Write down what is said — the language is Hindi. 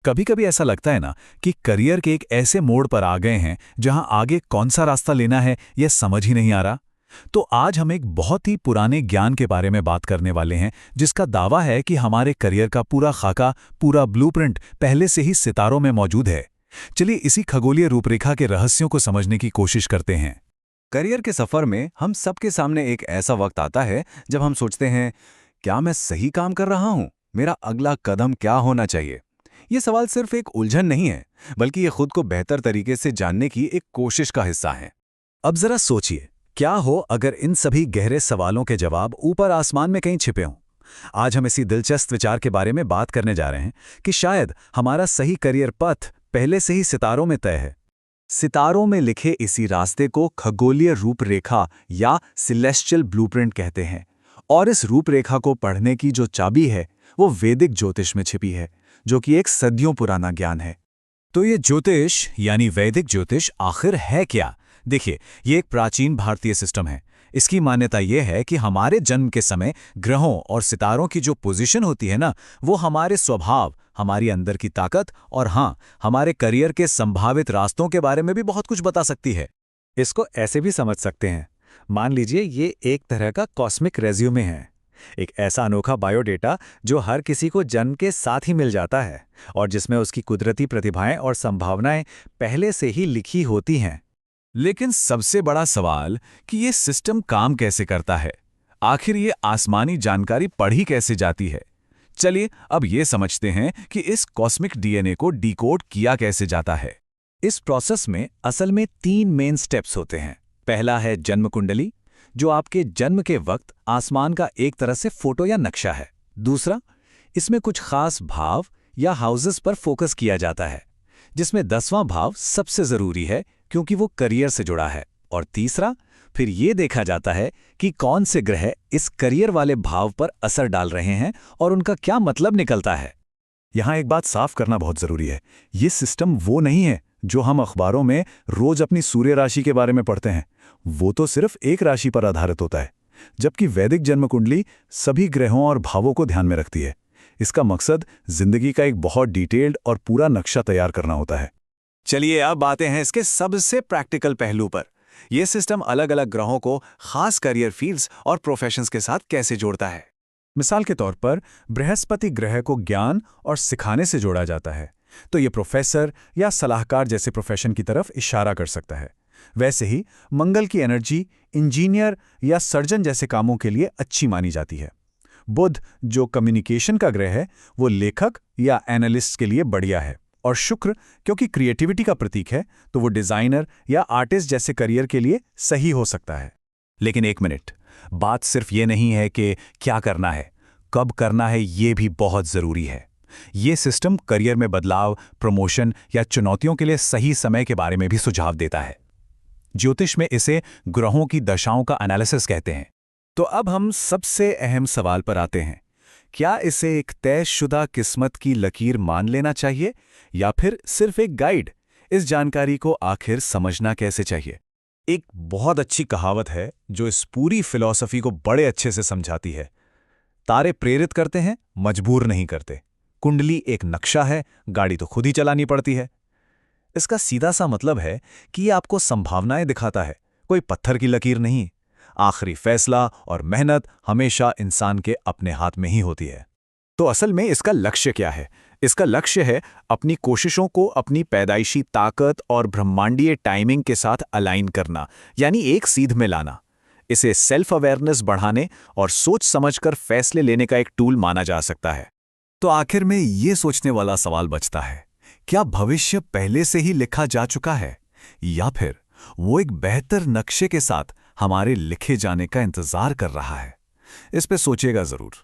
कभी कभी ऐसा लगता है ना कि करियर के एक ऐसे मोड़ पर आ गए हैं जहां आगे कौन सा रास्ता लेना है यह समझ ही नहीं आ रहा। तो आज हम एक बहुत ही पुराने ज्ञान के बारे में बात करने वाले हैं जिसका दावा है कि हमारे करियर का पूरा खाका, पूरा ब्लूप्रिंट पहले से ही सितारों में मौजूद है। चलिए इसी खगोलीय रूपरेखा के रहस्यों को समझने की कोशिश करते हैं। करियर के सफर में हम सबके सामने एक ऐसा वक्त आता है जब हम सोचते हैं, क्या मैं सही काम कर रहा हूं? मेरा अगला कदम क्या होना चाहिए? ये सवाल सिर्फ एक उलझन नहीं है, बल्कि ये खुद को बेहतर तरीके से जानने की एक कोशिश का हिस्सा है। अब जरा सोचिए, क्या हो अगर इन सभी गहरे सवालों के जवाब ऊपर आसमान में कहीं छिपे हों। आज हम इसी दिलचस्प विचार के बारे में बात करने जा रहे हैं कि शायद हमारा सही करियर पथ पहले से ही सितारों में तय है। सितारों में लिखे इसी रास्ते को खगोलीय रूपरेखा या सिलेस्टियल ब्लूप्रिंट कहते हैं। और इस रूपरेखा को पढ़ने की जो चाबी है वो वैदिक ज्योतिष में छिपी है, जो कि एक सदियों पुराना ज्ञान है। तो ये ज्योतिष यानी वैदिक ज्योतिष आखिर है क्या? देखिए, ये एक प्राचीन भारतीय सिस्टम है। इसकी मान्यता ये है कि हमारे जन्म के समय ग्रहों और सितारों की जो पोजीशन होती है ना, वो हमारे स्वभाव, हमारी अंदर की ताकत और हाँ, हमारे करियर के संभावित रास्तों के बारे में भी बहुत कुछ बता सकती है। इसको ऐसे भी समझ सकते हैं। मान लीजिए ये एक तरह का कॉस्मिक रेज्यूमे है, एक ऐसा अनोखा बायोडेटा जो हर किसी को जन्म के साथ ही मिल जाता है और जिसमें उसकी कुदरती प्रतिभाएं और संभावनाएं पहले से ही लिखी होती हैं। लेकिन सबसे बड़ा सवाल कि ये सिस्टम काम कैसे करता है? आखिर ये आसमानी जानकारी पढ़ी कैसे जाती है? चलिए अब ये समझते हैं कि इस कॉस्मिक डीएनए को डिकोड किया कैसे जाता है। इस प्रोसेस में असल में 3 मेन स्टेप्स होते हैं। पहला है जन्म कुंडली, जो आपके जन्म के वक्त आसमान का एक तरह से फोटो या नक्शा है। दूसरा, इसमें कुछ खास भाव या हाउसेस पर फोकस किया जाता है, जिसमें 10वां भाव सबसे जरूरी है क्योंकि वो करियर से जुड़ा है। और तीसरा, फिर ये देखा जाता है कि कौन से ग्रह इस करियर वाले भाव पर असर डाल रहे हैं और उनका क्या मतलब निकलता है। यहाँ एक बात साफ करना बहुत जरूरी है, ये सिस्टम वो नहीं है जो हम अखबारों में रोज अपनी सूर्य राशि के बारे में पढ़ते हैं। वो तो सिर्फ एक राशि पर आधारित होता है, जबकि वैदिक जन्म कुंडली सभी ग्रहों और भावों को ध्यान में रखती है। इसका मकसद जिंदगी का एक बहुत डिटेल्ड और पूरा नक्शा तैयार करना होता है। चलिए अब आते हैं इसके सबसे प्रैक्टिकल पहलू पर। यह सिस्टम अलग अलग ग्रहों को खास करियर फील्ड्स और प्रोफेशंस के साथ कैसे जोड़ता है। मिसाल के तौर पर बृहस्पति ग्रह को ज्ञान और सिखाने से जोड़ा जाता है, तो ये प्रोफेसर या सलाहकार जैसे प्रोफेशन की तरफ इशारा कर सकता है। वैसे ही मंगल की एनर्जी इंजीनियर या सर्जन जैसे कामों के लिए अच्छी मानी जाती है। बुध जो कम्युनिकेशन का ग्रह है, वो लेखक या एनालिस्ट के लिए बढ़िया है। और शुक्र क्योंकि क्रिएटिविटी का प्रतीक है, तो वो डिजाइनर या आर्टिस्ट जैसे करियर के लिए सही हो सकता है। लेकिन एक मिनट, बात सिर्फ ये नहीं है कि क्या करना है, कब करना है ये भी बहुत जरूरी है। ये सिस्टम करियर में बदलाव, प्रमोशन या चुनौतियों के लिए सही समय के बारे में भी सुझाव देता है। ज्योतिष में इसे ग्रहों की दशाओं का एनालिसिस कहते हैं। तो अब हम सबसे अहम सवाल पर आते हैं, क्या इसे एक तयशुदा किस्मत की लकीर मान लेना चाहिए या फिर सिर्फ एक गाइड? इस जानकारी को आखिर समझना कैसे चाहिए? एक बहुत अच्छी कहावत है जो इस पूरी फिलॉसफी को बड़े अच्छे से समझाती है। तारे प्रेरित करते हैं, मजबूर नहीं करते। कुंडली एक नक्शा है, गाड़ी तो खुद ही चलानी पड़ती है। इसका सीधा सा मतलब है कि ये आपको संभावनाएं दिखाता है, कोई पत्थर की लकीर नहीं। आखिरी फैसला और मेहनत हमेशा इंसान के अपने हाथ में ही होती है। तो असल में इसका लक्ष्य क्या है? इसका लक्ष्य है अपनी कोशिशों को अपनी पैदाइशी ताकत और ब्रह्मांडीय टाइमिंग के साथ अलाइन करना, यानी एक सीध में लाना। इसे सेल्फ अवेयरनेस बढ़ाने और सोच समझकर फैसले लेने का एक टूल माना जा सकता है। तो आखिर में ये सोचने वाला सवाल बचता है, क्या भविष्य पहले से ही लिखा जा चुका है या फिर वो एक बेहतर नक्शे के साथ हमारे लिखे जाने का इंतजार कर रहा है? इस पे सोचिएगा जरूर।